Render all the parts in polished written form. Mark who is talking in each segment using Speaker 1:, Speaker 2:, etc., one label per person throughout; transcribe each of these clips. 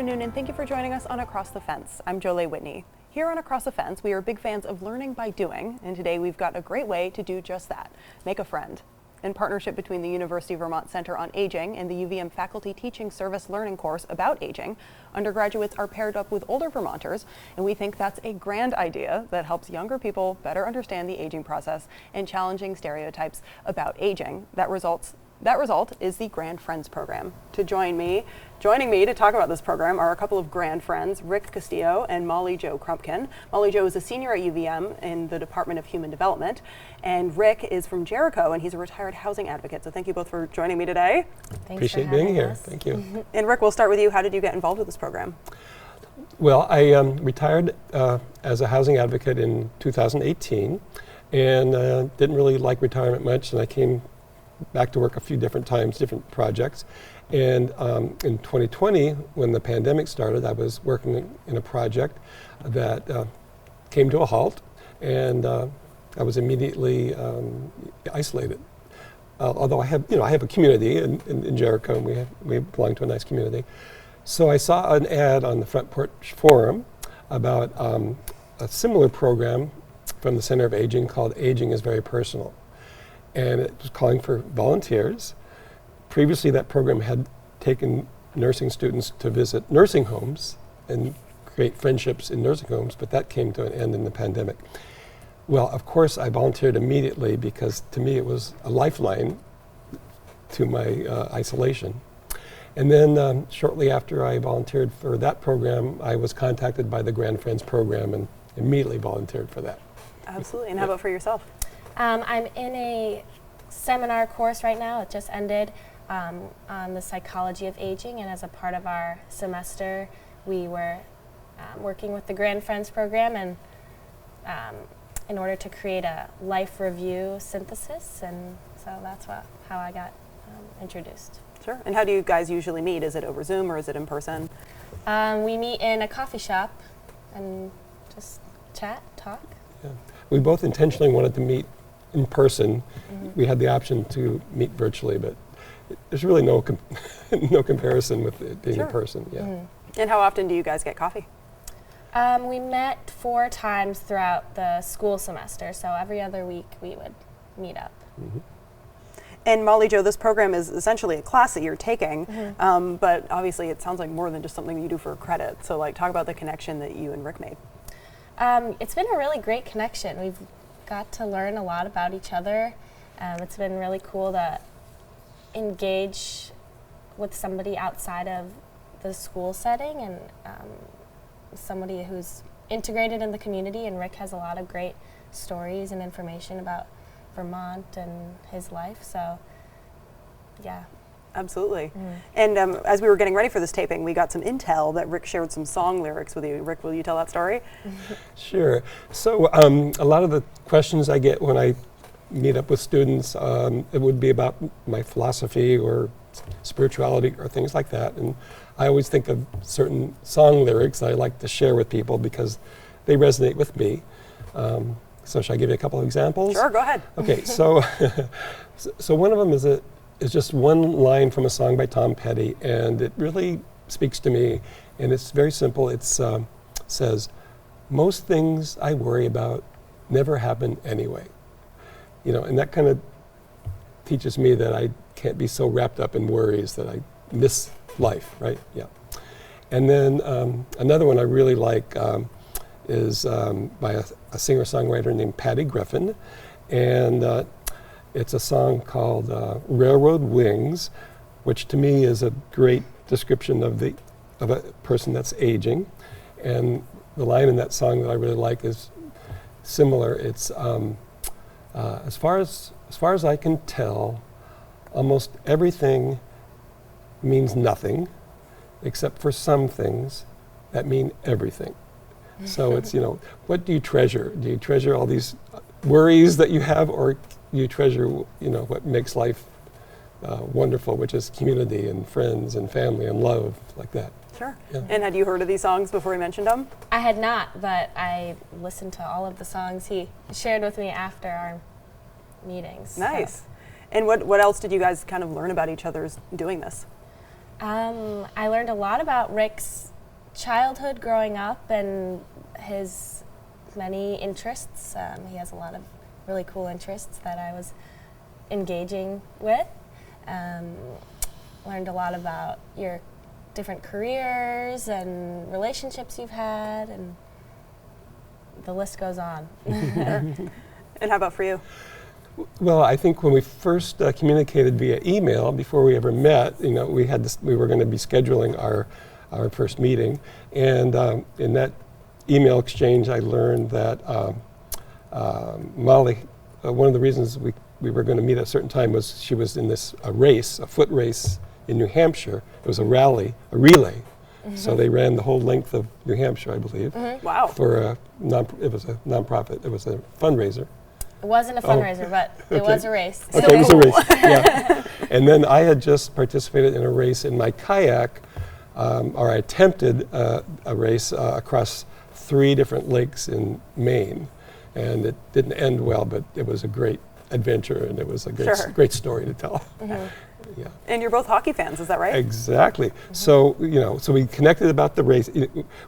Speaker 1: afternoon, and thank you for joining us on Across the Fence. I'm Jolie Whitney. Here on Across the Fence, we are big fans of learning by doing, and today we've got a great way to do just that, make a friend. In partnership between the University of Vermont Center on Aging and the UVM Faculty Teaching Service Learning course about aging, undergraduates are paired up with older Vermonters, and we think that's a grand idea that helps younger people better understand the aging process and challenging stereotypes about aging. That result is the Grand Friends program. Joining me to talk about this program are a couple of grand friends, Rick Castillo and Molly Jo Crumpkin. Molly Jo is a senior at UVM in the Department of Human Development, and Rick is from Jericho, and he's a retired housing advocate. So thank you both for joining me today.
Speaker 2: Thanks.
Speaker 3: Appreciate being here. Thank you.
Speaker 1: And Rick, we'll start with you. How did you get involved with this program?
Speaker 3: Well, I retired as a housing advocate in 2018, and didn't really like retirement much, and I came back to work a few different times, different projects. And in 2020, when the pandemic started, I was working in a project that came to a halt, and I was immediately isolated. Although I have a community in Jericho, and we belong to a nice community. So I saw an ad on the Front Porch Forum about a similar program from the Center of Aging called Aging is Very Personal. And it was calling for volunteers. Previously, that program had taken nursing students to visit nursing homes and create friendships in nursing homes, but that came to an end in the pandemic. Well, of course, I volunteered immediately because to me it was a lifeline to my isolation. And then shortly after I volunteered for that program, I was contacted by the Grand Friends program and immediately volunteered for that.
Speaker 1: Absolutely. And how about for yourself?
Speaker 2: I'm in a seminar course right now. It just ended on the psychology of aging, and as a part of our semester, we were working with the Grand Friends program and in order to create a life review synthesis, and so that's how I got introduced.
Speaker 1: Sure. And how do you guys usually meet? Is it over Zoom or is it in person?
Speaker 2: We meet in a coffee shop and just chat, talk.
Speaker 3: Yeah. We both intentionally wanted to meet in person. Mm-hmm. We had the option to meet virtually, but there's really no comparison with it being in person. Yeah.
Speaker 1: Mm-hmm. And how often do you guys get coffee?
Speaker 2: We met 4 times throughout the school semester, so every other week we would meet up.
Speaker 3: Mm-hmm.
Speaker 1: And Molly Jo, this program is essentially a class that you're taking, but obviously it sounds like more than just something you do for credit. So talk about the connection that you and Rick made.
Speaker 2: It's been a really great connection. We've got to learn a lot about each other. It's been really cool to engage with somebody outside of the school setting and somebody who's integrated in the community, and Rick has a lot of great stories and information about Vermont and his life, so yeah.
Speaker 1: Absolutely. And as we were getting ready for this taping, we got some intel that Rick shared some song lyrics with you. Rick, will you tell that story?
Speaker 3: Sure. So a lot of the questions I get when I meet up with students, it would be about my philosophy or spirituality or things like that. And I always think of certain song lyrics that I like to share with people because they resonate with me. So should I give you a couple of examples?
Speaker 1: Sure, go ahead.
Speaker 3: Okay, so one of them is just one line from a song by Tom Petty, and it really speaks to me, and it's very simple. It says, "Most things I worry about never happen anyway." And that kind of teaches me that I can't be so wrapped up in worries that I miss life, right? Yeah. And then another one I really like is by a singer-songwriter named Patty Griffin, and it's a song called Railroad Wings, which to me is a great description of a person that's aging. And the line in that song that I really like is similar. It's as far as I can tell, almost everything means nothing, except for some things that mean everything. So it's, what do you treasure? Do you treasure all these worries that you have, or do you treasure, what makes life wonderful, which is community and friends and family and love, like that?
Speaker 1: Sure.
Speaker 3: Yeah.
Speaker 1: And had you heard of these songs before he mentioned them?
Speaker 2: I had not, but I listened to all of the songs he shared with me after our meetings.
Speaker 1: Nice.
Speaker 2: So.
Speaker 1: And what else did you guys kind of learn about each other's doing this?
Speaker 2: I learned a lot about Rick's childhood growing up and his many interests. He has a lot of really cool interests that I was engaging with. Learned a lot about your different careers and relationships you've had, and the list goes on.
Speaker 1: And how about for you?
Speaker 3: Well, I think when we first communicated via email, before we ever met, we were going to be scheduling our first meeting, and in that email exchange, I learned that Molly, one of the reasons we were going to meet at a certain time was she was in this a foot race in New Hampshire. It was a relay. So they ran the whole length of New Hampshire, I believe.
Speaker 1: Wow.
Speaker 3: For it was a nonprofit. It was a fundraiser.
Speaker 2: It wasn't a fundraiser, but it was a race.
Speaker 3: Okay, it was a race. Yeah. And then I had just participated in a race in my kayak, or I attempted a race across 3 different lakes in Maine, and it didn't end well, but it was a great adventure, and it was a great story to tell. Yeah.
Speaker 1: And you're both hockey fans, is that right?
Speaker 3: Exactly. So so we connected about the race.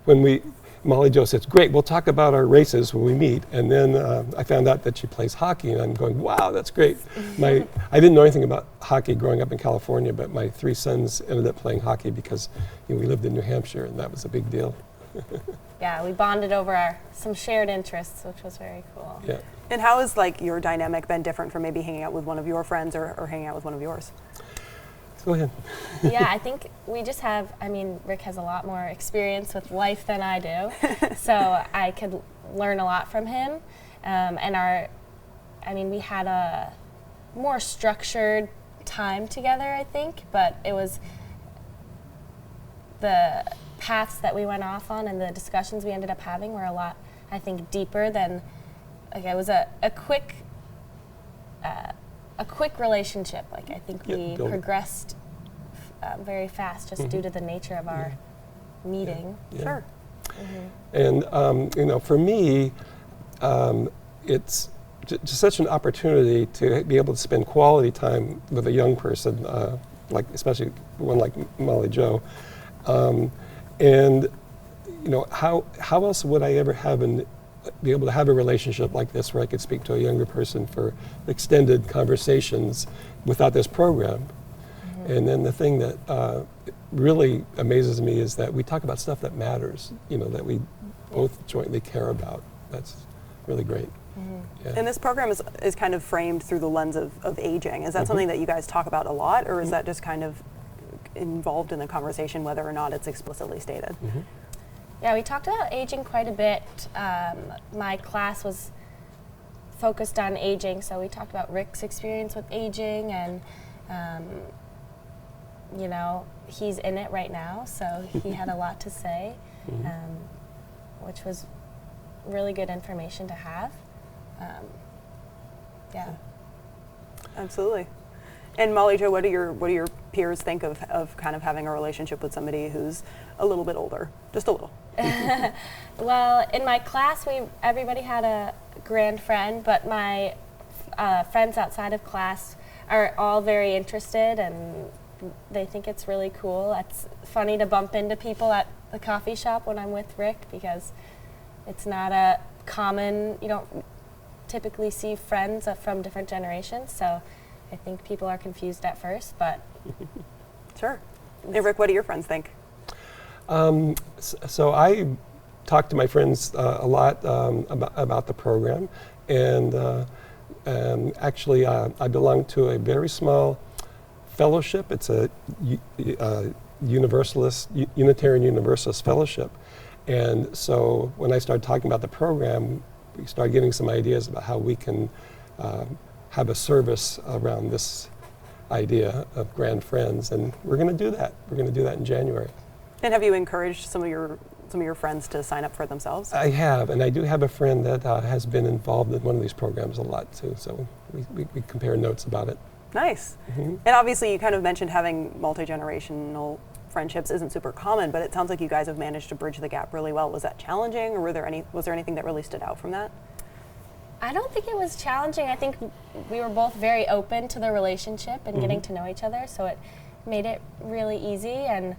Speaker 3: When Molly Jo says, "Great, we'll talk about our races when we meet," and then I found out that she plays hockey, and I'm going, "Wow, that's great." I didn't know anything about hockey growing up in California, but my 3 sons ended up playing hockey because we lived in New Hampshire, and that was a big deal.
Speaker 2: Yeah, we bonded over some shared interests, which was very cool.
Speaker 3: Yeah.
Speaker 1: And how has your dynamic been different from maybe hanging out with one of your friends or hanging out with one of yours?
Speaker 3: Go ahead.
Speaker 2: Yeah, I think we just have, Rick has a lot more experience with life than I do, so I could learn a lot from him. We had a more structured time together, I think, but it was the paths that we went off on and the discussions we ended up having were a lot, I think, deeper than, it was a quick relationship. I think we progressed very fast just due to the nature of our meeting.
Speaker 3: Yeah.
Speaker 1: Sure.
Speaker 3: And for me, it's just such an opportunity to be able to spend quality time with a young person, especially one like Molly Jo. And how else would I ever be able to have a relationship like this where I could speak to a younger person for extended conversations without this program? And then the thing that really amazes me is that we talk about stuff that matters, that we both jointly care about. That's really great. Yeah.
Speaker 1: And this program is kind of framed through the lens of aging. Is that something that you guys talk about a lot, or is that just kind of involved in the conversation whether or not it's explicitly stated?
Speaker 2: Yeah, we talked about aging quite a bit. My class was focused on aging, so we talked about Rick's experience with aging, and he's in it right now, so he had a lot to say, which was really good information to have. Yeah. Absolutely.
Speaker 1: And Molly Jo, what do your peers think of kind of having a relationship with somebody who's a little bit older, just a little?
Speaker 2: Well, in my class, everybody had a grand friend, but my friends outside of class are all very interested, and they think it's really cool. It's funny to bump into people at the coffee shop when I'm with Rick, because it's not a common, you don't typically see friends from different generations, so I think people are confused at first, but...
Speaker 1: Sure. And Rick, what do your friends think?
Speaker 3: So I talk to my friends a lot about the program, and actually I belong to a very small fellowship. It's a Unitarian Universalist fellowship, and so when I started talking about the program, we started getting some ideas about how we can have a service around this idea of grand friends, and we're going to do that. We're going to do that in January.
Speaker 1: And have you encouraged some of your friends to sign up for it themselves?
Speaker 3: I have, and I do have a friend that has been involved in one of these programs a lot too, so we compare notes about it. Nice.
Speaker 1: And obviously you kind of mentioned having multi-generational friendships isn't super common, but it sounds like you guys have managed to bridge the gap really well. Was that challenging, or was there anything that really stood out from that?
Speaker 2: I don't think it was challenging. I think we were both very open to the relationship and getting to know each other, so it made it really easy, and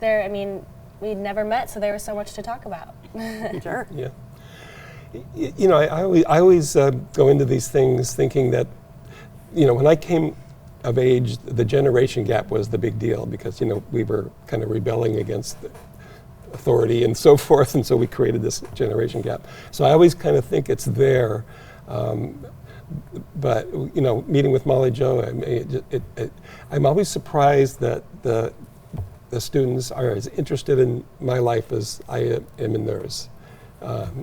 Speaker 2: I mean, we'd never met, so there was so much to talk about.
Speaker 1: Sure.
Speaker 3: Yeah. You know, I always go into these things thinking that, you know, when I came of age, the generation gap was the big deal because, you know, we were kind of rebelling against the authority and so forth, and so we created this generation gap. So I always kind of think it's there. But, you know, meeting with Molly Jo, I'm always surprised that the students are as interested in my life as I am in theirs.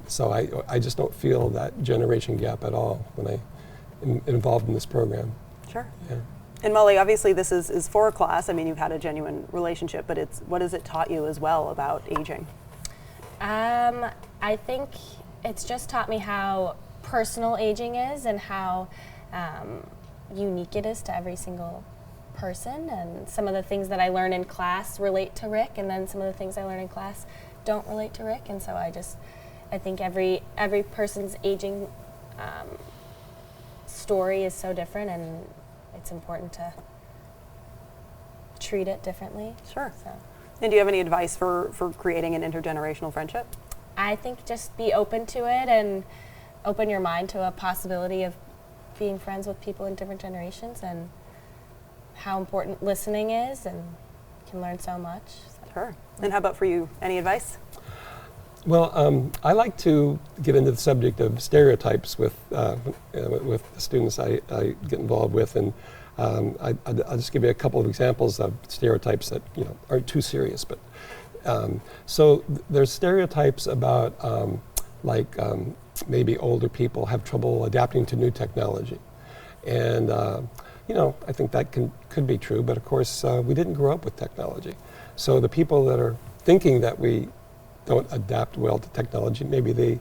Speaker 3: So I just don't feel that generation gap at all when I am involved in this program.
Speaker 1: Sure.
Speaker 3: Yeah.
Speaker 1: And Molly, obviously this is for a class. I mean, you've had a genuine relationship, but what has it taught you as well about aging?
Speaker 2: I think it's just taught me how personal aging is and how unique it is to every single person, and some of the things that I learn in class relate to Rick, and then some of the things I learn in class don't relate to Rick, and so I think every person's aging story is so different, and it's important to treat it differently.
Speaker 1: Sure.
Speaker 2: So
Speaker 1: And do you have any advice for creating an intergenerational friendship?
Speaker 2: I think just be open to it and open your mind to a possibility of being friends with people in different generations, and how important listening is, and you can learn so much. So.
Speaker 1: Sure. And how about for you? Any advice?
Speaker 3: Well, I like to get into the subject of stereotypes with the students I get involved with, and I'll just give you a couple of examples of stereotypes that, you know, aren't too serious. But so there's stereotypes about maybe older people have trouble adapting to new technology, and you know, I think that could be true. But of course, we didn't grow up with technology, so the people that are thinking that we don't adapt well to technology, maybe they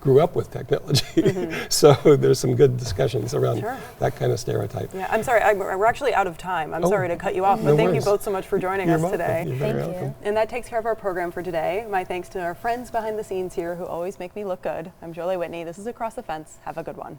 Speaker 3: grew up with technology. Mm-hmm. So there's some good discussions around that kind of stereotype.
Speaker 1: Yeah, I'm sorry, we're actually out of time. I'm sorry to cut you off, but
Speaker 3: no
Speaker 1: thank
Speaker 3: worries.
Speaker 1: you both so much for joining us today.
Speaker 3: You're very
Speaker 2: Thank
Speaker 3: welcome.
Speaker 2: you.
Speaker 1: And that takes care of our program for today. My thanks to our friends behind the scenes here who always make me look good. I'm Jolie Whitney. This is Across the Fence. Have a good one.